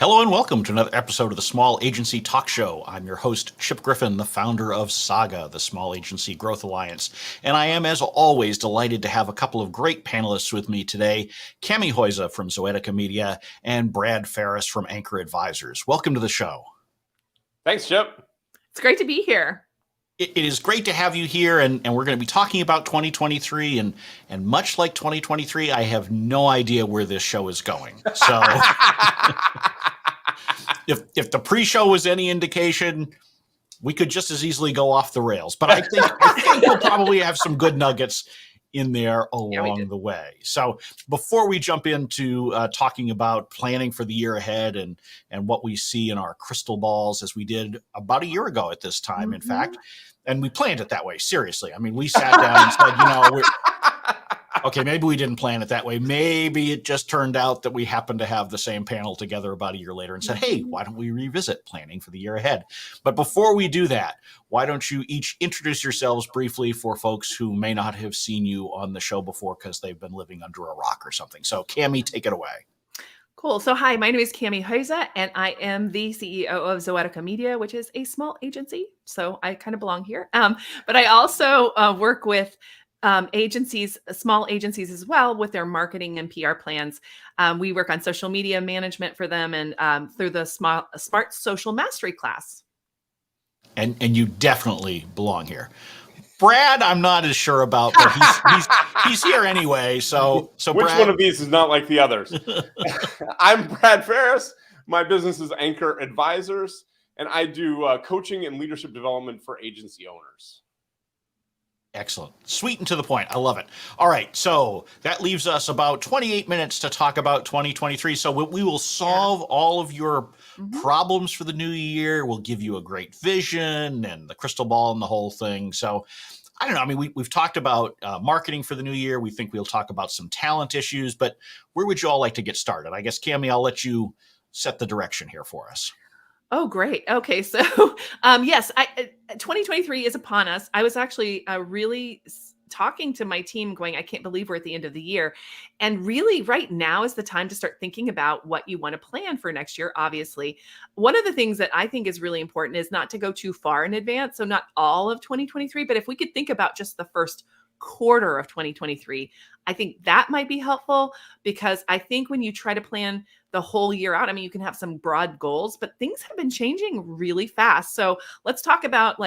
Hello and welcome to another episode of the Small Agency Talk Show. I'm your host, Chip Griffin, the founder of SAGA, the Small Agency Growth Alliance. And I am, as always, delighted to have a couple of great panelists with me today, Huyse from Zoetica Media and Brad Farris from Anchor Advisors. Welcome to the show. Thanks, Chip. It's great to be here. It is great to have you here, and we're going to be talking about 2023, and much like 2023, I have no idea where this show is going. So if the pre-show was any indication, we could just as easily go off the rails. But I think we'll probably have some good nuggets in there along the way. So before we jump into talking about planning for the year ahead and what we see in our crystal balls, as we did about a year ago at this time, in fact, and we planned it that way, seriously. I mean, we sat down and said, okay, maybe we didn't plan it that way. Maybe it just turned out that we happened to have the same panel together about a year later and said, hey, why don't we revisit planning for the year ahead? But before we do that, why don't you each introduce yourselves briefly for folks who may not have seen you on the show before because they've been living under a rock or something. So Cami, take it away. Cool. So hi, my name is Huyse, and I am the CEO of Zoetica Media, which is a small agency. So I kind of belong here. But I also work with agencies, small agencies as well, with their marketing and PR plans. We work on social media management for them and through the Smart Social Mastery class. And you definitely belong here. Brad, I'm not as sure about, but he's here anyway. So which Brad, one of these is not like the others? I'm Brad Farris. My business is Anchor Advisors, and I do coaching and leadership development for agency owners. Excellent. Sweet and to the point. I love it. All right. So that leaves us about 28 minutes to talk about 2023. So we will solve all of your problems for the new year. We'll give you a great vision and the crystal ball and the whole thing. So I don't know. I mean, we've talked about marketing for the new year. We think we'll talk about some talent issues, but where would you all like to get started? I guess, Cami, I'll let you set the direction here for us. Oh, great. Okay. So, yes, 2023 is upon us. I was actually really talking to my team going, I can't believe we're at the end of the year. And really right now is the time to start thinking about what you want to plan for next year. Obviously, one of the things that I think is really important is not to go too far in advance. So not all of 2023, but if we could think about just the first quarter of 2023, I think that might be helpful, because I think when you try to plan the whole year out, I mean, you can have some broad goals, but things have been changing really fast. So let's talk about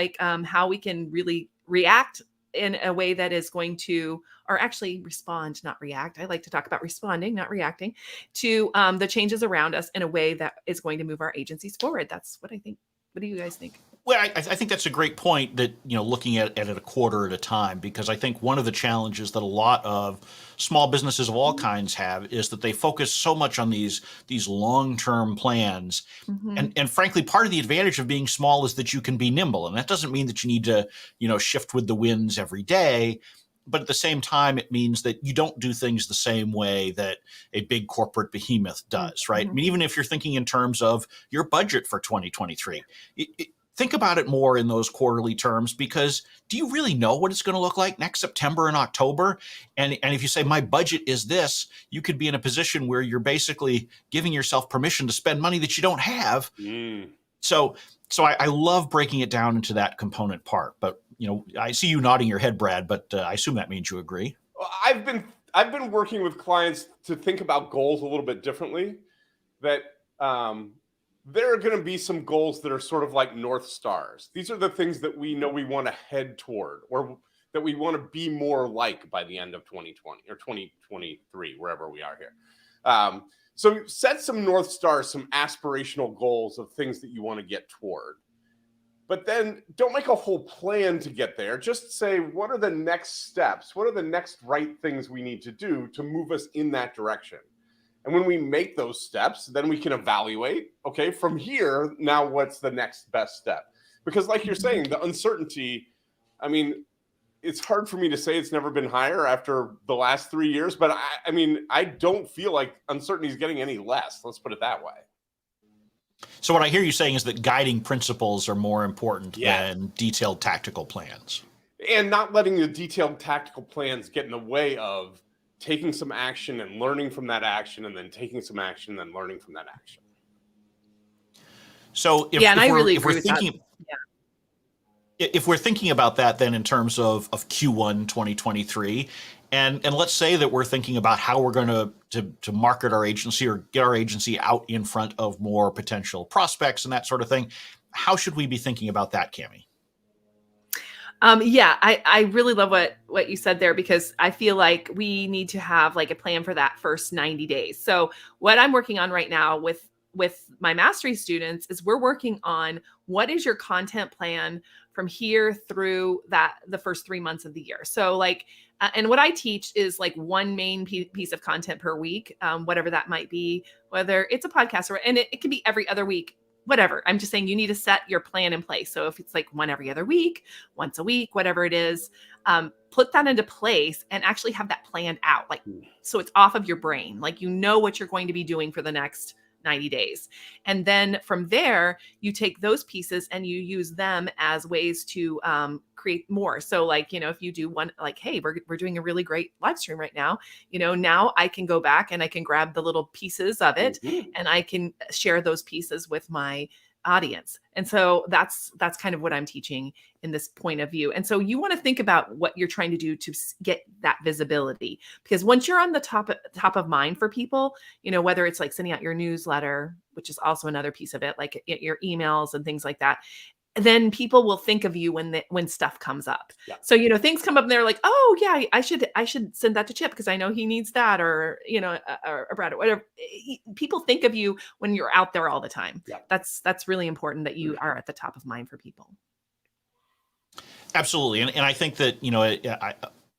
how we can really react in a way that is going to, or actually respond, not react. I like to talk about responding, not reacting to the changes around us in a way that is going to move our agencies forward. That's what I think. What do you guys think? Well, I think that's a great point, that, looking at it a quarter at a time, because I think one of the challenges that a lot of small businesses of all kinds have is that they focus so much on these long-term plans. And frankly, part of the advantage of being small is that you can be nimble. And that doesn't mean that you need to, shift with the winds every day. But at the same time, it means that you don't do things the same way that a big corporate behemoth does, right? I mean, even if you're thinking in terms of your budget for 2023, think about it more in those quarterly terms, because do you really know what it's going to look like next September and October? And if you say, my budget is this, you could be in a position where you're basically giving yourself permission to spend money that you don't have. So I love breaking it down into that component part. But, I see you nodding your head, Brad, but I assume that means you agree. I've been working with clients to think about goals a little bit differently. That there are going to be some goals that are sort of like North Stars. These are the things that we know we want to head toward, or that we want to be more like by the end of 2020 or 2023, wherever we are here. So set some North Stars, some aspirational goals of things that you want to get toward. But then don't make a whole plan to get there. Just say, what are the next steps? What are the next right things we need to do to move us in that direction? And when we make those steps, then we can evaluate, okay, from here, now what's the next best step? Because like you're saying, the uncertainty, I mean, it's hard for me to say it's never been higher after the last 3 years, but I don't feel like uncertainty is getting any less. Let's put it that way. So what I hear you saying is that guiding principles are more important than detailed tactical plans. And not letting the detailed tactical plans get in the way of taking some action and learning from that action, and then taking some action and then learning from that action. So Yeah, and I really if we're agree with that. thinking Yeah. if we're thinking about that then in terms of Q1 2023, and let's say that we're thinking about how we're going to market our agency or get our agency out in front of more potential prospects and that sort of thing, how should we be thinking about that, Cammie? Yeah, I really love what you said there, because I feel like we need to have like a plan for that first 90 days. So what I'm working on right now with my mastery students is we're working on what is your content plan from here through the first 3 months of the year. So like, and what I teach is like one main piece of content per week, whatever that might be, whether it's a podcast and it can be every other week, whatever. I'm just saying you need to set your plan in place. So if it's like one every other week, once a week, whatever it is, put that into place and actually have that planned out. Like, so it's off of your brain. Like, you know what you're going to be doing for the next 90 days. And then from there, you take those pieces and you use them as ways to create more. So like, if you do one, like, hey, we're doing a really great live stream right now, now I can go back and I can grab the little pieces of it and I can share those pieces with my audience. And so that's kind of what I'm teaching in this point of view. And so you want to think about what you're trying to do to get that visibility, because once you're on the top of mind for people, whether it's like sending out your newsletter, which is also another piece of it, like your emails and things like that, then people will think of you when stuff comes up. Yeah. So, things come up and they're like, oh yeah, I should send that to Chip because I know he needs that, or, or Brad, or whatever. People think of you when you're out there all the time. Yeah. That's really important that you are at the top of mind for people. Absolutely. And I think that,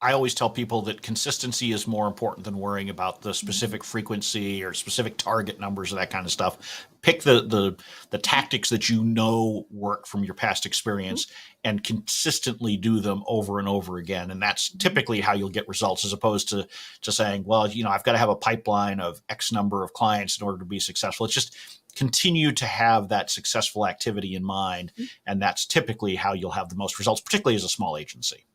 I always tell people that consistency is more important than worrying about the specific frequency or specific target numbers or that kind of stuff. Pick the tactics that work from your past experience and consistently do them over and over again. And that's typically how you'll get results, as opposed to saying, well, I've got to have a pipeline of X number of clients in order to be successful. It's just continue to have that successful activity in mind. And that's typically how you'll have the most results, particularly as a small agency.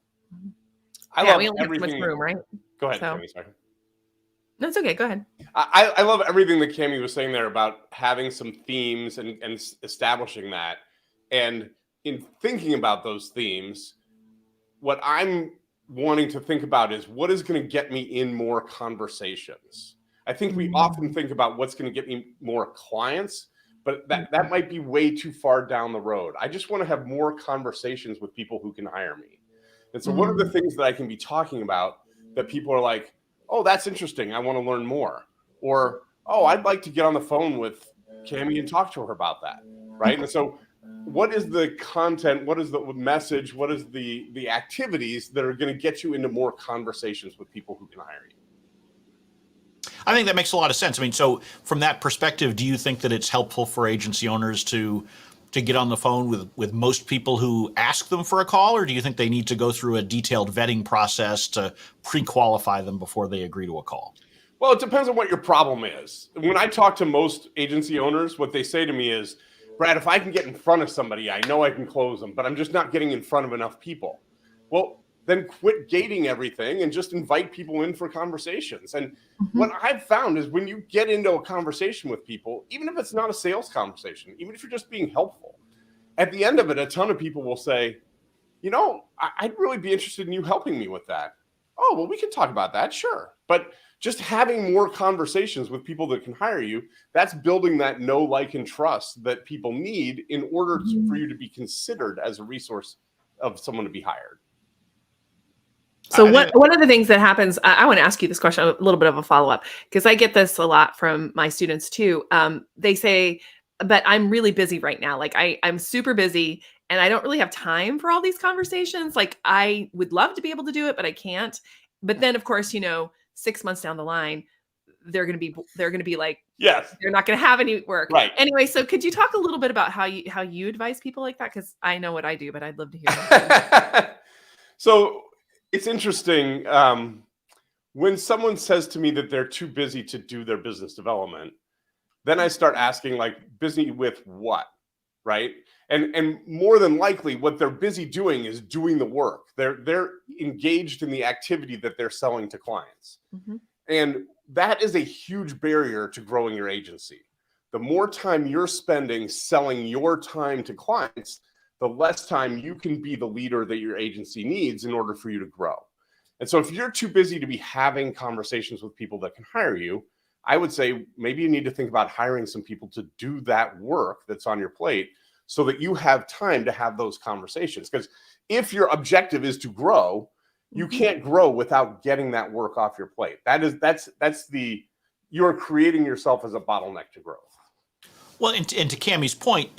I love we only have too much everything. room, right? Go ahead, So- Cammie, sorry. No, it's okay. Go ahead. I love everything that Cammie was saying there about having some themes and establishing that. And in thinking about those themes, what I'm wanting to think about is what is going to get me in more conversations. I think we often think about what's going to get me more clients, but that might be way too far down the road. I just want to have more conversations with people who can hire me. And so what are the things that I can be talking about that people are like, oh, that's interesting, I want to learn more. Or, oh, I'd like to get on the phone with Cammie and talk to her about that, right? And so what is the content, what is the message, what is the activities that are going to get you into more conversations with people who can hire you? I think that makes a lot of sense. I mean, so from that perspective, do you think that it's helpful for agency owners to get on the phone with most people who ask them for a call, or do you think they need to go through a detailed vetting process to pre-qualify them before they agree to a call? Well, it depends on what your problem is. When I talk to most agency owners, what they say to me is, Brad, if I can get in front of somebody, I know I can close them, but I'm just not getting in front of enough people. Well, then quit gating everything and just invite people in for conversations. And what I've found is when you get into a conversation with people, even if it's not a sales conversation, even if you're just being helpful, at the end of it, a ton of people will say, I'd really be interested in you helping me with that. Oh, well, we can talk about that. Sure. But just having more conversations with people that can hire you, that's building that know, like, and trust that people need in order for you to be considered as a resource of someone to be hired. So one of the things that happens, I want to ask you this question, a little bit of a follow-up, because I get this a lot from my students too. They say, but I'm really busy right now. Like I'm super busy and I don't really have time for all these conversations. Like I would love to be able to do it, but I can't. But then of course, 6 months down the line, they're going to be like, yes, they're not going to have any work. Right. Anyway, so could you talk a little bit about how you advise people like that? Because I know what I do, but I'd love to hear that. So it's interesting. When someone says to me that they're too busy to do their business development, then I start asking, like, busy with what, right? And more than likely, what they're busy doing is doing the work. They're engaged in the activity that they're selling to clients. And that is a huge barrier to growing your agency. The more time you're spending selling your time to clients, the less time you can be the leader that your agency needs in order for you to grow. And so if you're too busy to be having conversations with people that can hire you, I would say maybe you need to think about hiring some people to do that work that's on your plate so that you have time to have those conversations. Because if your objective is to grow, you can't grow without getting that work off your plate. You're creating yourself as a bottleneck to growth. Well, and to Cammie's point,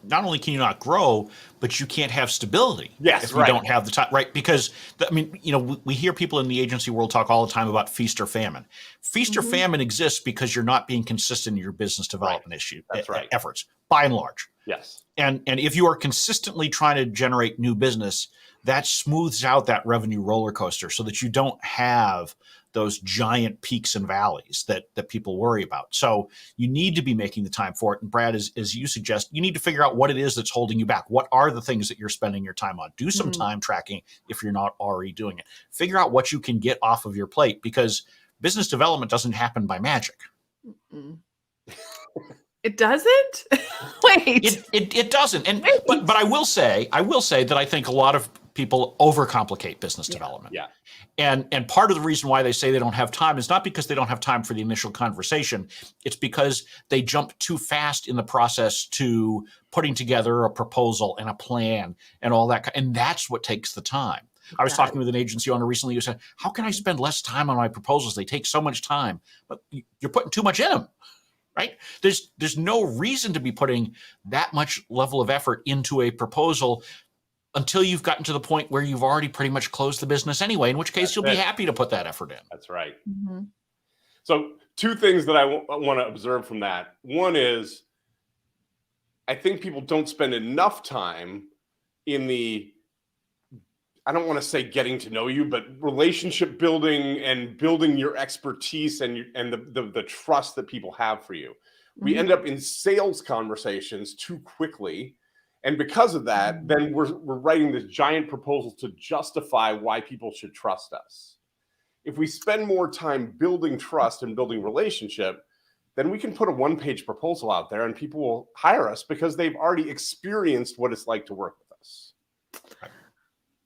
not only can you not grow, but you can't have stability if you don't have the time, right? Because we hear people in the agency world talk all the time about feast or famine. Feast or famine exists because you're not being consistent in your business development efforts, by and large. Yes. And if you are consistently trying to generate new business, that smooths out that revenue roller coaster so that you don't have those giant peaks and valleys that people worry about. So you need to be making the time for it. And Brad, as you suggest, you need to figure out what it is that's holding you back. What are the things that you're spending your time on? Do some time tracking if you're not already doing it. Figure out what you can get off of your plate, because business development doesn't happen by magic. It doesn't? Wait. It doesn't. And but I will say that I think a lot of people overcomplicate business development. Yeah. And part of the reason why they say they don't have time is not because they don't have time for the initial conversation. It's because they jump too fast in the process to putting together a proposal and a plan and all that. And that's what takes the time. I was talking with an agency owner recently who said, how can I spend less time on my proposals? They take so much time, but you're putting too much in them. Right? There's no reason to be putting that much level of effort into a proposal until you've gotten to the point where you've already pretty much closed the business anyway, in which case you'll be happy to put that effort in. That's right. So 2 things that I want to observe from that. One is, I think people don't spend enough time in the, I don't want to say getting to know you, but relationship building and building your expertise and the trust that people have for you. We end up in sales conversations too quickly. And because of that, then we're writing this giant proposal to justify why people should trust us. If we spend more time building trust and building relationship, then we can put a 1-page proposal out there and people will hire us because they've already experienced what it's like to work with us.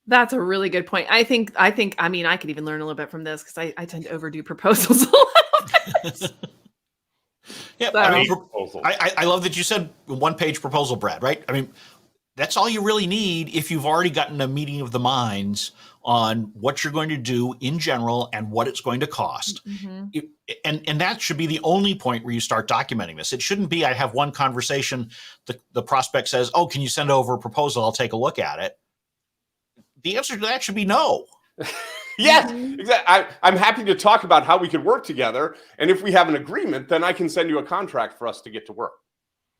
That's a really good point. I could even learn a little bit from this because I tend to overdo proposals a little bit. Yeah, So, I love that you said 1-page proposal, Brad, right? I mean, that's all you really need if you've already gotten a meeting of the minds on what you're going to do in general and what it's going to cost. And that should be the only point where you start documenting this. It shouldn't be, I have one conversation, the prospect says, oh, can you send over a proposal? I'll take a look at it. The answer to that should be no. Yes, exactly. I'm happy to talk about how we could work together. And if we have an agreement, then I can send you a contract for us to get to work.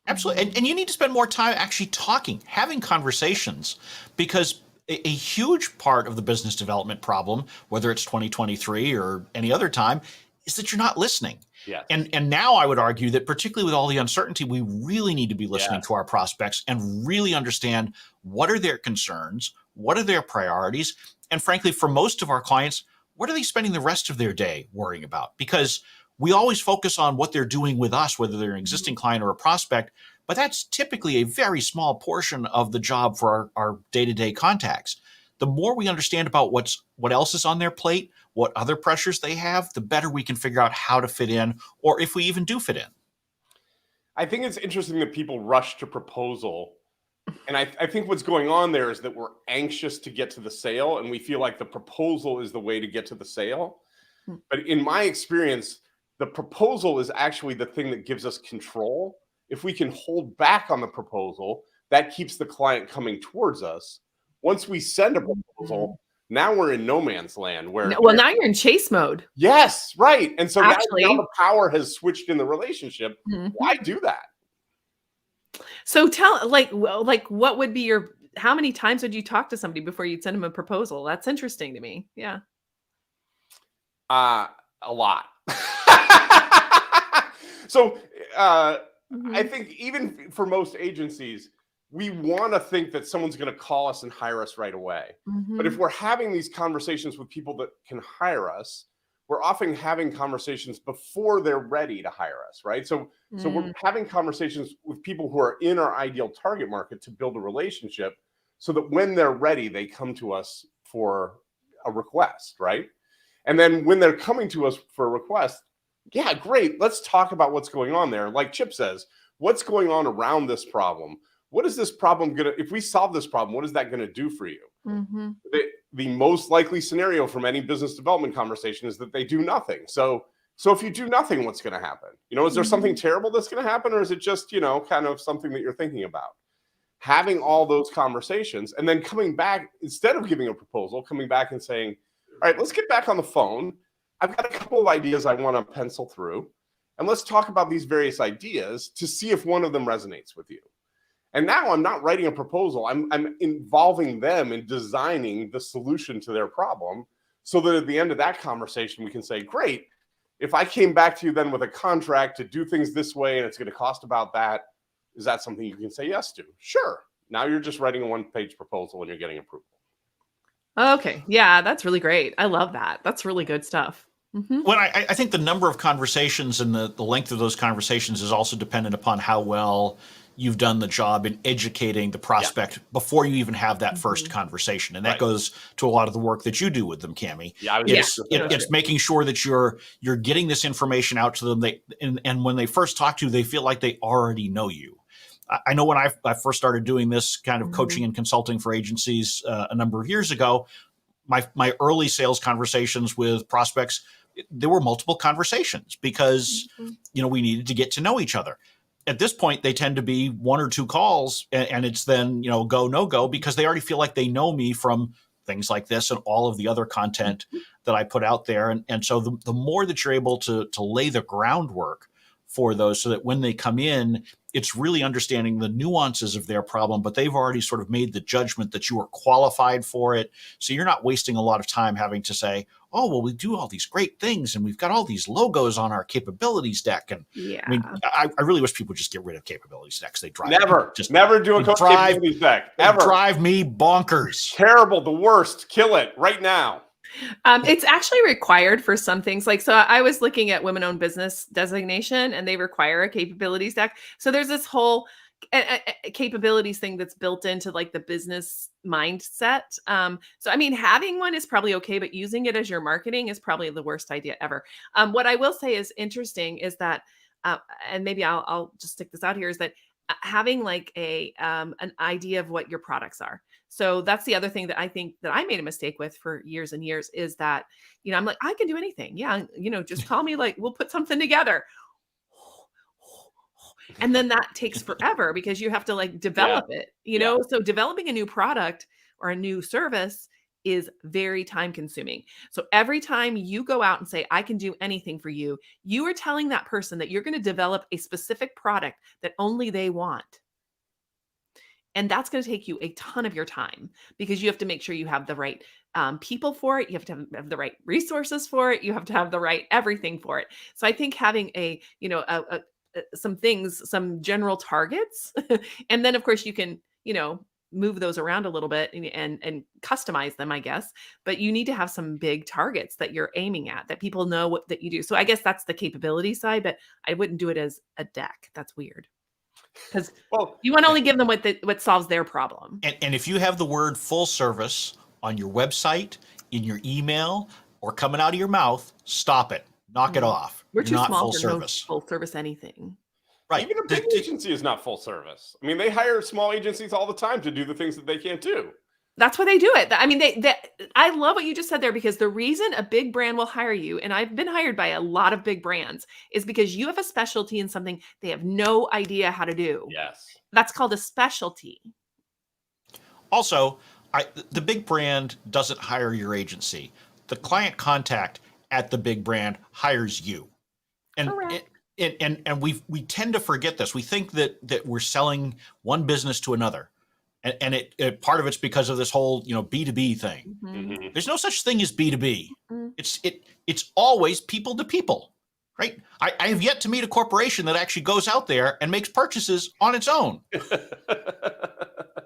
Absolutely. And you need to spend more time actually talking, having conversations, because a huge part of the business development problem, whether it's 2023 or any other time, is that you're not listening. Yes. And now I would argue that particularly with all the uncertainty, we really need to be listening to our prospects and really understand what are their concerns, what are their priorities, and frankly, for most of our clients, what are they spending the rest of their day worrying about? Because we always focus on what they're doing with us, whether they're an existing client or a prospect, but that's typically a very small portion of the job for our day-to-day contacts. The more we understand about what else is on their plate, what other pressures they have, the better we can figure out how to fit in, or if we even do fit in. I think it's interesting that people rush to proposal. And I think what's going on there is that we're anxious to get to the sale, and we feel like the proposal is the way to get to the sale. But in my experience, the proposal is actually the thing that gives us control. If we can hold back on the proposal, that keeps the client coming towards us. Once we send a proposal, now we're in no man's land. Now you're in chase mode. Yes, right. And so now the power has switched in the relationship. Why do that? So tell, what would be how many times would you talk to somebody before you'd send them a proposal? That's interesting to me. Yeah. A lot. So I think even for most agencies, we want to think that someone's going to call us and hire us right away. But if we're having these conversations with people that can hire us, we're often having conversations before they're ready to hire us, right? So we're having conversations with people who are in our ideal target market to build a relationship so that when they're ready, they come to us for a request, right? And then when they're coming to us for a request, yeah, great. Let's talk about what's going on there. Like Chip says, what's going on around this problem? What is this problem going to, if we solve this problem, what is that going to do for you? Mm-hmm. The most likely scenario from any business development conversation is that they do nothing. So if you do nothing, what's going to happen? Is there something terrible that's going to happen? Or is it just, kind of something that you're thinking about? Having all those conversations and then coming back, instead of giving a proposal, coming back and saying, all right, let's get back on the phone. I've got a couple of ideas I want to pencil through. And let's talk about these various ideas to see if one of them resonates with you. And now I'm not writing a proposal. I'm involving them in designing the solution to their problem so that at the end of that conversation, we can say, great, if I came back to you then with a contract to do things this way and it's going to cost about that, is that something you can say yes to? Sure. Now you're just writing a one-page proposal and you're getting approval. Okay. Yeah, that's really great. I love that. That's really good stuff. Mm-hmm. Well, I think the number of conversations and the length of those conversations is also dependent upon how well you've done the job in educating the prospect before you even have that first conversation. And that goes to a lot of the work that you do with them, Cammie. Yeah, it's making sure that you're getting this information out to them. And when they first talk to you, they feel like they already know you. I know when I first started doing this kind of coaching and consulting for agencies a number of years ago, my early sales conversations with prospects, there were multiple conversations because, we needed to get to know each other. At this point, they tend to be one or two calls and it's then, go, no go, because they already feel like they know me from things like this and all of the other content that I put out there. And so the more that you're able to lay the groundwork for those so that when they come in, it's really understanding the nuances of their problem, but they've already sort of made the judgment that you are qualified for it. So you're not wasting a lot of time having to say, oh, well, we do all these great things and we've got all these logos on our capabilities deck. And I mean, I really wish people would just get rid of capabilities decks. They drive never do a capabilities deck ever. Drive me bonkers. Terrible, the worst. Kill it right now. It's actually required for some things. So I was looking at women-owned business designation and they require a capabilities deck. So there's this whole capabilities thing that's built into the business mindset. So, I mean, having one is probably okay, but using it as your marketing is probably the worst idea ever. What I will say is interesting is that, and maybe I'll just stick this out here, is that having an idea of what your products are. So that's the other thing that I think that I made a mistake with for years and years is that, I'm like, I can do anything. Yeah. Just call me, we'll put something together. And then that takes forever because you have to develop it, So developing a new product or a new service is very time consuming. So every time you go out and say, I can do anything for you, you are telling that person that you're going to develop a specific product that only they want. And that's going to take you a ton of your time because you have to make sure you have the right people for it. You have to have the right resources for it. You have to have the right everything for it. So I think having some things, some general targets, and then of course you can, move those around a little bit and customize them, I guess. But you need to have some big targets that you're aiming at that people know what that you do. So I guess that's the capability side, but I wouldn't do it as a deck. That's weird. Because you want to only give them what solves their problem. And if you have the word full service on your website, in your email, or coming out of your mouth, stop it. Knock it off. We're too not small full for service. No full service anything. Right. Even a big agency is not full service. I mean, they hire small agencies all the time to do the things that they can't do. That's why they do it. I mean, I love what you just said there because the reason a big brand will hire you, and I've been hired by a lot of big brands, is because you have a specialty in something they have no idea how to do. Yes. That's called a specialty. Also, the big brand doesn't hire your agency. The client contact at the big brand hires you. And Correct. And we tend to forget this. We think that we're selling one business to another. And it part of it's because of this whole, B2B thing. Mm-hmm. There's no such thing as B2B. Mm-hmm. It's always people to people, right? I have yet to meet a corporation that actually goes out there and makes purchases on its own.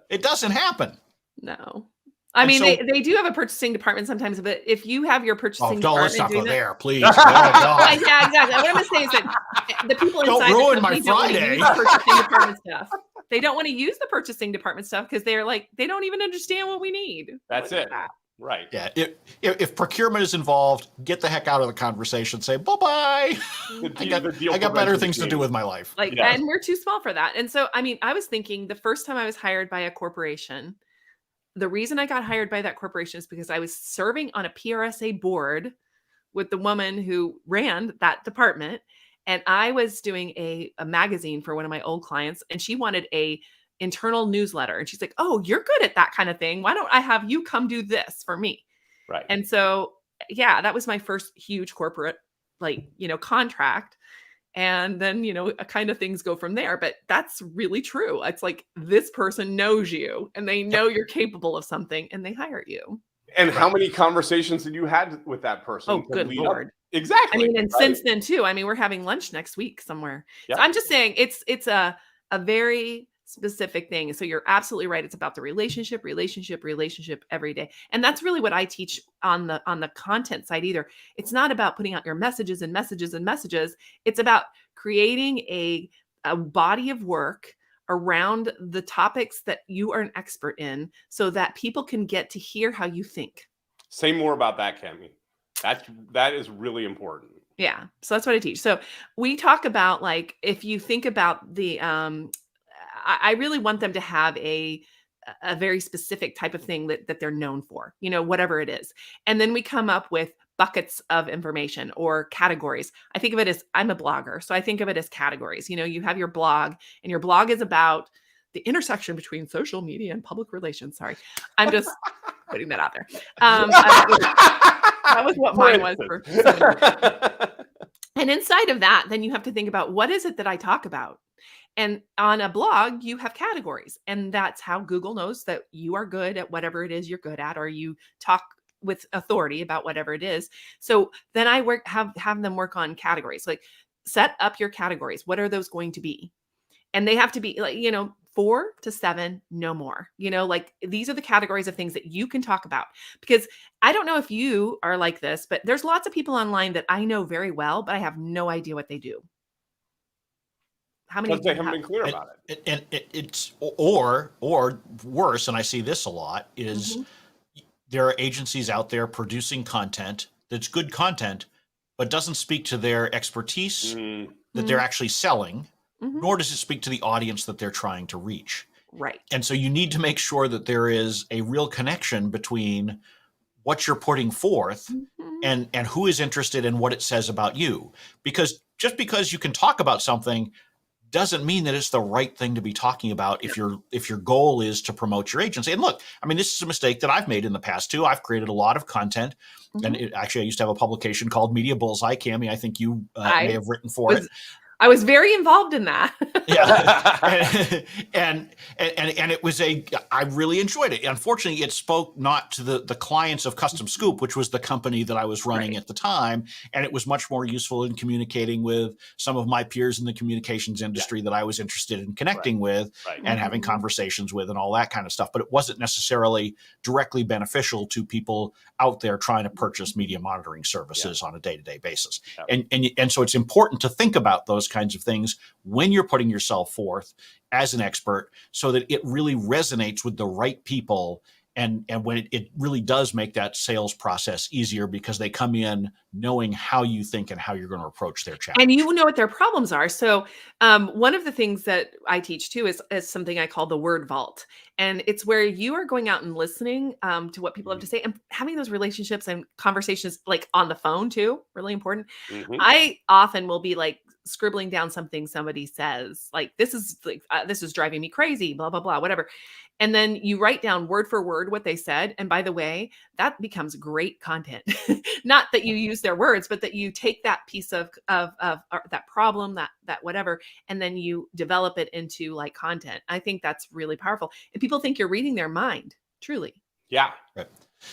It doesn't happen. No. I And mean, so, they do have a purchasing department sometimes, but if you have your oh, purchasing don't, let's department not go doing that, there, please. Oh, God. yeah, exactly. What I'm gonna say is that the people Don't inside the ruin my company don't want to use Friday. the purchasing department stuff. They don't want to use the purchasing department stuff because they're like, they don't even understand what we need. That's Look at it. that. Right. Yeah, if procurement is involved, get the heck out of the conversation. Say bye-bye. The I deal got better prevention things to do team. with my life. Like, Yes. and we're too small for that. And so, I mean, I was thinking the first time I was hired by a corporation, the reason I got hired by that corporation is because I was serving on a PRSA board with the woman who ran that department. And I was doing a magazine for one of my old clients, and she wanted a internal newsletter. And she's like, "Oh, you're good at that kind of thing. Why don't I have you come do this for me?" Right. And so, yeah, that was my first huge corporate, like, contract. And then, kind of things go from there. But that's really true. It's like this person knows you and they know you're capable of something and they hire you. And how many conversations did you had with that person? Oh, to good lead up- Lord. Exactly. I mean, and right. since then too, I mean, we're having lunch next week somewhere. Yep. So I'm just saying it's a very specific thing. So you're absolutely right. It's about the relationship every day. And that's really what I teach on the content side either. It's not about putting out your messages and messages and messages. It's about creating a body of work around the topics that you are an expert in so that people can get to hear how you think. Say more about that, Cami. That is really important. Yeah. So that's what I teach. So we talk about, like, if you think about the, I really want them to have a very specific type of thing that they're known for, whatever it is. And then we come up with buckets of information or categories. I think of it as, I'm a blogger, so I think of it as categories. You have your blog, and your blog is about the intersection between social media and public relations. Sorry, I'm just putting that out there. That was what mine was for. And inside of that, then you have to think about, what is it that I talk about? And on a blog, you have categories, and that's how Google knows that you are good at whatever it is you're good at, or you talk with authority about whatever it is. So then I have them work on categories, like set up your categories. What are those going to be? And they have to be like, 4 to 7, no more. Like, these are the categories of things that you can talk about. Because I don't know if you are like this, but there's lots of people online that I know very well, but I have no idea what they do. How many? Because they haven't been clear about it. And it's or worse, and I see this a lot, is there are agencies out there producing content that's good content, but doesn't speak to their expertise that they're actually selling, nor does it speak to the audience that they're trying to reach. Right. And so you need to make sure that there is a real connection between what you're putting forth and who is interested in what it says about you. Because just because you can talk about something doesn't mean that it's the right thing to be talking about if your goal is to promote your agency. And look, I mean, this is a mistake that I've made in the past too. I've created a lot of content, and actually I used to have a publication called Media Bullseye. Cami, I think you may have written for it. I was very involved in that. Yeah. and it was I really enjoyed it. Unfortunately, it spoke not to the clients of Custom Scoop, which was the company that I was running at the time. And it was much more useful in communicating with some of my peers in the communications industry that I was interested in connecting with and having conversations with and all that kind of stuff. But it wasn't necessarily directly beneficial to people out there trying to purchase media monitoring services on a day-to-day basis. And so it's important to think about those kinds of things when you're putting yourself forth as an expert, so that it really resonates with the right people, and when it really does make that sales process easier, because they come in knowing how you think and how you're going to approach their challenge. And you know what their problems are. So one of the things that I teach too is something I call the word vault. And it's where you are going out and listening to what people have to say and having those relationships and conversations, like on the phone too, really important. I often will be like scribbling down something somebody says, like, this is driving me crazy, blah, blah, blah, whatever. And then you write down word for word what they said. And by the way, that becomes great content. Not that you use their words, but that you take that piece of that problem, that whatever, and then you develop it into like content. I think that's really powerful. And people think you're reading their mind, truly. Yeah. Right.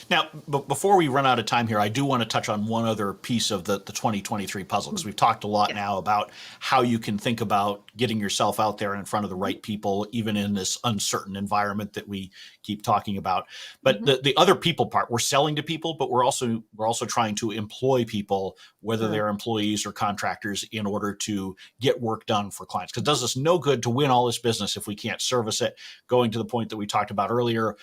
Now, before we run out of time here, I do want to touch on one other piece of the 2023 puzzle, because we've talked a lot now about how you can think about getting yourself out there in front of the right people, even in this uncertain environment that we keep talking about. But the other people part, we're selling to people, but we're also trying to employ people, whether they're employees or contractors, in order to get work done for clients. Because it does us no good to win all this business if we can't service it. Going to the point that we talked about earlier,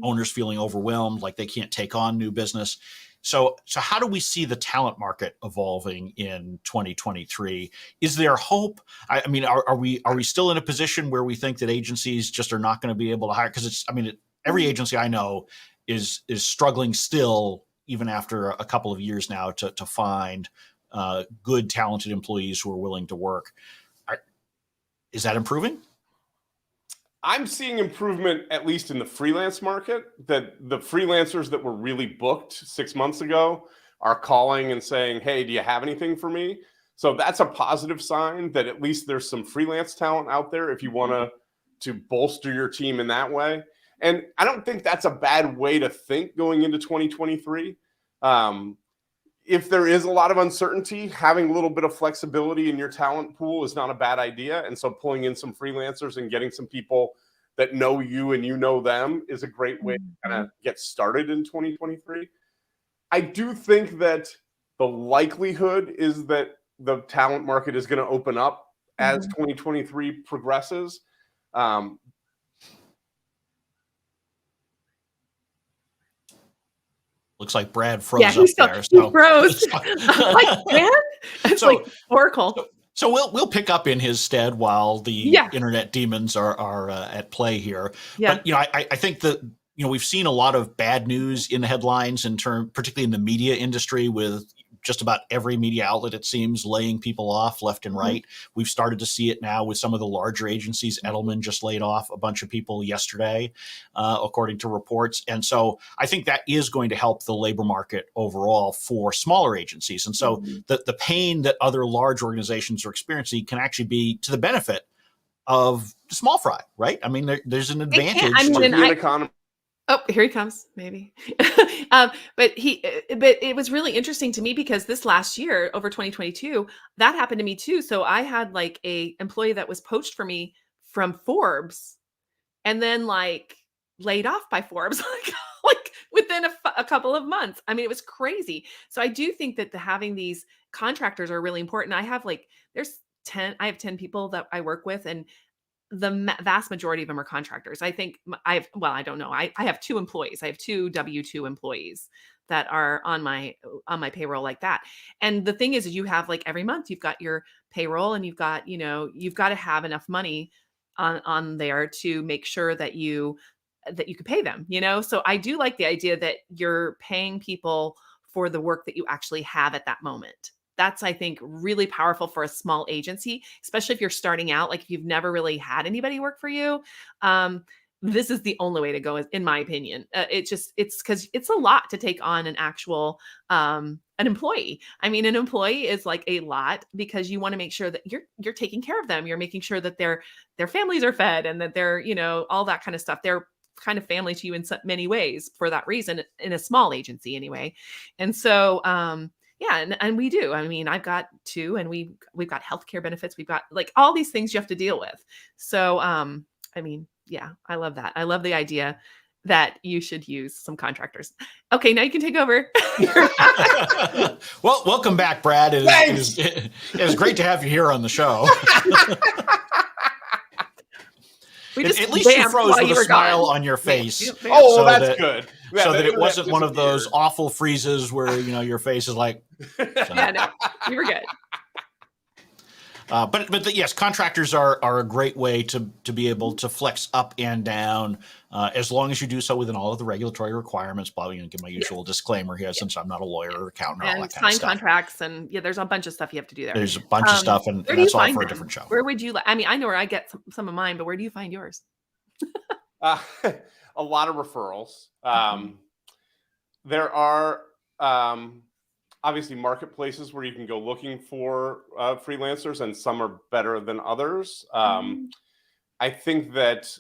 owners feeling overwhelmed, like they can't take on new business. So how do we see the talent market evolving in 2023? Is there hope? I mean, are we still in a position where we think that agencies just are not going to be able to hire? Because every agency I know is struggling still, even after a couple of years now, to find good, talented employees who are willing to work. Is that improving? I'm seeing improvement, at least in the freelance market, that the freelancers that were really booked 6 months ago are calling and saying, hey, do you have anything for me? So that's a positive sign that at least there's some freelance talent out there if you want to bolster your team in that way. And I don't think that's a bad way to think going into 2023. If there is a lot of uncertainty, having a little bit of flexibility in your talent pool is not a bad idea. And so pulling in some freelancers and getting some people that know you and you know them is a great way to kind of get started in 2023. I do think that the likelihood is that the talent market is going to open up as 2023 progresses. Looks like Brad froze up there. He froze. Like, Brad? It's like Oracle. So we'll pick up in his stead while the internet demons are at play here. Yeah. But I think that we've seen a lot of bad news in the headlines, particularly in the media industry, with just about every media outlet, it seems, laying people off left and right. We've started to see it now with some of the larger agencies. Edelman just laid off a bunch of people yesterday, according to reports. And so I think that is going to help the labor market overall for smaller agencies. And so the pain that other large organizations are experiencing can actually be to the benefit of the small fry, right? I mean, there's an advantage to the economy. Oh, here he comes, maybe. But it was really interesting to me because this last year, over 2022, that happened to me too. So I had like a employee that was poached for me from Forbes and then like laid off by Forbes, like within a couple of months. I mean, it was crazy. So I do think that having these contractors are really important. I have I have 10 people that I work with, and the vast majority of them are contractors. I think I don't know. I have 2 employees. I have 2 W-2 employees that are on my payroll like that. And the thing is you have like every month you've got your payroll and you've got to have enough money on there to make sure that you could pay them, So I do like the idea that you're paying people for the work that you actually have at that moment. That's, I think, really powerful for a small agency, especially if you're starting out. Like if you've never really had anybody work for you, this is the only way to go, in my opinion. It's because it's a lot to take on an actual an employee. I mean, an employee is like a lot because you want to make sure that you're taking care of them. You're making sure that their families are fed and that they're all that kind of stuff. They're kind of family to you in so many ways for that reason, in a small agency anyway. And so yeah, and we do. I mean, I've got 2, and we've got healthcare benefits. We've got like all these things you have to deal with. So, I mean, yeah, I love that. I love the idea that you should use some contractors. Okay, now you can take over. Well, welcome back, Brad. It is great to have you here on the show. At least you froze with a smile on your face. Oh, that's good. Yeah, so that it wasn't one of those awful freezes where your face is like. Yeah, no, you were good. But yes, contractors are a great way to be able to flex up and down, as long as you do so within all of the regulatory requirements. Probably going to give my usual disclaimer here, since I'm not a lawyer or accountant, and all that kind of stuff. Sign contracts, and there's a bunch of stuff you have to do there. There's a bunch of stuff, and that's all for a different show. Where would you? I mean, I know where I get some of mine, but where do you find yours? A lot of referrals. There are obviously marketplaces where you can go looking for freelancers, and some are better than others. I think that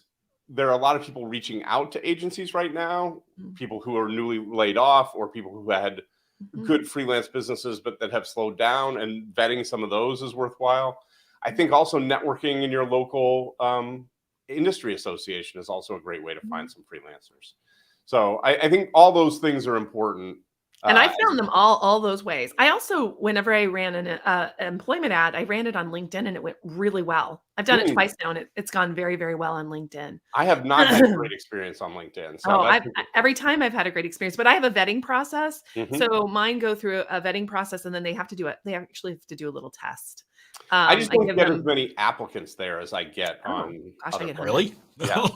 there are a lot of people reaching out to agencies right now, Mhm. people who are newly laid off or people who had Mhm. good freelance businesses but that have slowed down, and vetting some of those is worthwhile. I think also networking in your local industry association is also a great way to find some freelancers. So I think all those things are important. And I as found them all those ways. I also, whenever I ran an employment ad, I ran it on LinkedIn and it went really well. I've done it Mm, twice now and it's gone very, very well on LinkedIn. I have not had a great experience on LinkedIn, so Oh, that's every time I've had a great experience, but I have a vetting process. Mhm. So mine go through a vetting process and then they actually have to do a little test. I just I don't give get as them, many applicants there as I get oh on gosh, I other get places. Really? Yeah.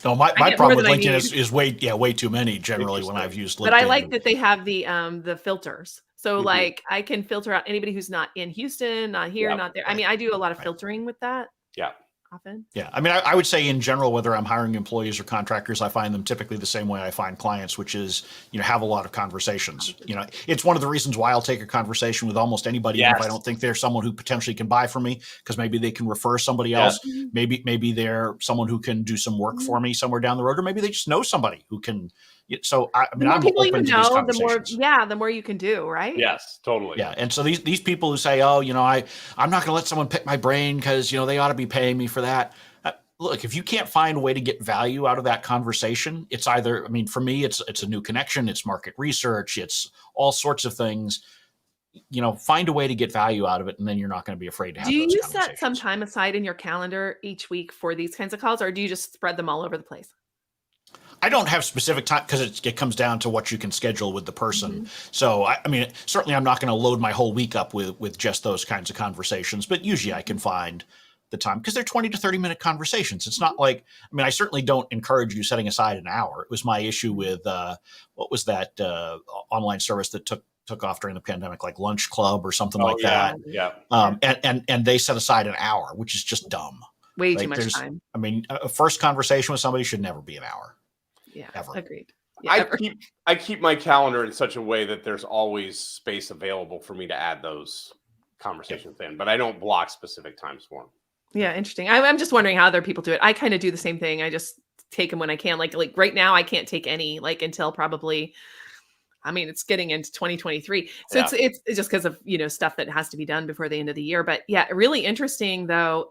No, my I get problem more with than I LinkedIn need. is way too many generally when I've Interesting. used But I LinkedIn. like that they have the filters. So Mhm. like I can filter out anybody who's not in Houston, not here, Yeah. not there. I Right. mean, I do a lot of Right. filtering with that Yeah. often. Yeah, I mean, I would say in general, whether I'm hiring employees or contractors, I find them typically the same way I find clients, which is, have a lot of conversations. It's one of the reasons why I'll take a conversation with almost anybody, even if I Yes. don't think they're someone who potentially can buy from me, because maybe they can refer somebody Yes. else. Maybe they're someone who can do some work for me somewhere down the road, or maybe they just know somebody who can. So I The mean, more I'm people you open to these know, conversations. the more you can do, right? Yes. Totally. Yeah, and so these people who say, "Oh, I'm not going to let someone pick my brain because they ought to be paying me for that." Look, if you can't find a way to get value out of that conversation, it's either, I mean, for me, it's a new connection, it's market research, it's all sorts of things. Find a way to get value out of it, and then you're not going to be afraid to Do have those you set some conversations. time aside in your calendar each week for these kinds of calls, or do you just spread them all over the place? I don't have specific time because it comes down to what you can schedule with the person. Mhm. So I mean, certainly I'm not going to load my whole week up with just those kinds of conversations, but usually I can find the time because they're 20 to 30-minute conversations. It's not like, I mean, I certainly don't encourage you setting aside an hour. It was my issue with what was that online service that took off during the pandemic, like Lunch Club or something Oh like yeah. that. Yeah. Yeah. And they set aside an hour, which is just dumb. Way too Like much time. I mean, a first conversation with somebody should never be an hour, Yeah, ever. agreed. Yeah, ever. I keep my calendar in such a way that there's always space available for me to add those conversations in, but I don't block specific times for them. Yeah, interesting. I'm just wondering how other people do it. I kind of do the same thing. I just take them when I can. Like right now, I can't take any until probably. I mean, it's getting into 2023, so Yeah. it's just because of stuff that has to be done before the end of the year. But yeah, really interesting though.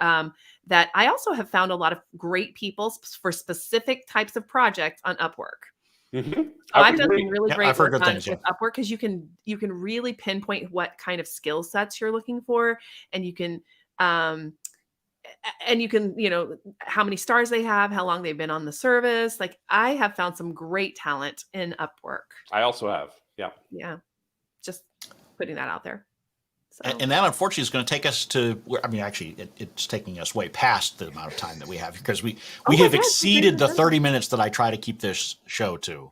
That I also have found a lot of great people for specific types of projects on Upwork. Mhm. Oh, I I've would done agree. some really Yeah, great I've heard work good on things. Yeah. with Upwork because you can really pinpoint what kind of skill sets you're looking for, and you can how many stars they have, how long they've been on the service. Like I have found some great talent in Upwork. I also have. Yeah. Yeah, just putting that out there. So And that, unfortunately, is going to take us to, I mean, actually, it's taking us way past the amount of time that we have because we Oh my have gosh, exceeded the okay. 30 minutes that I try to keep this show to.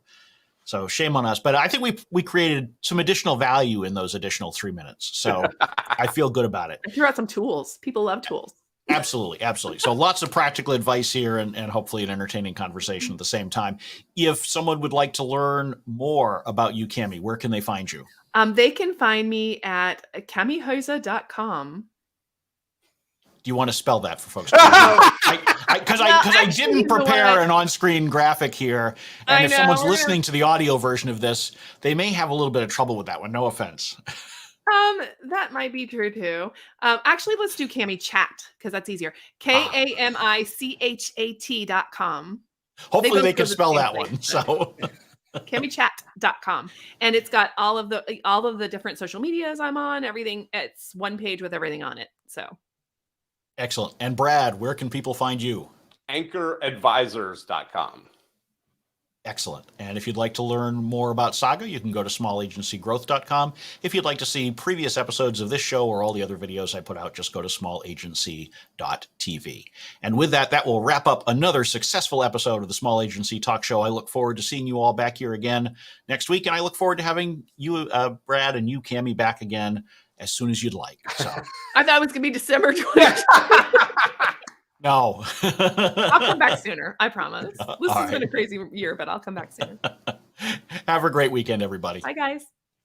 So shame on us. But I think we created some additional value in those additional 3 minutes. So I feel good about it. I threw out some tools. People love tools. Absolutely. Absolutely. So lots of practical advice here and hopefully an entertaining conversation at the same time. If someone would like to learn more about you, Cami, where can they find you? They can find me at camihuyse.com. Do you want to spell that for folks? Because I didn't you know what? prepare an on-screen graphic here, and I if know, someone's we're gonna- listening to the audio version of this, they may have a little bit of trouble with that one. No offense. That might be true too. Actually, let's do Cami Chat because that's easier. KAMICHAT.com. Hopefully they both go can to the spell same that place, one. but- So CamiChat.com. And it's got all of the different social medias I'm on, everything. It's one page with everything on it. So excellent. And Brad, where can people find you? Anchoradvisors.com. Excellent. And if you'd like to learn more about Saga, you can go to smallagencygrowth.com. If you'd like to see previous episodes of this show or all the other videos I put out, just go to smallagency.tv. And with that, that will wrap up another successful episode of the Small Agency Talk Show. I look forward to seeing you all back here again next week. And I look forward to having you, Brad, and you, Cami, back again as soon as you'd like. So I thought it was going to be December 20th. no. I'll come back sooner. I promise. This has All been a right. crazy year, but I'll come back sooner. Have a great weekend, everybody. Bye, guys.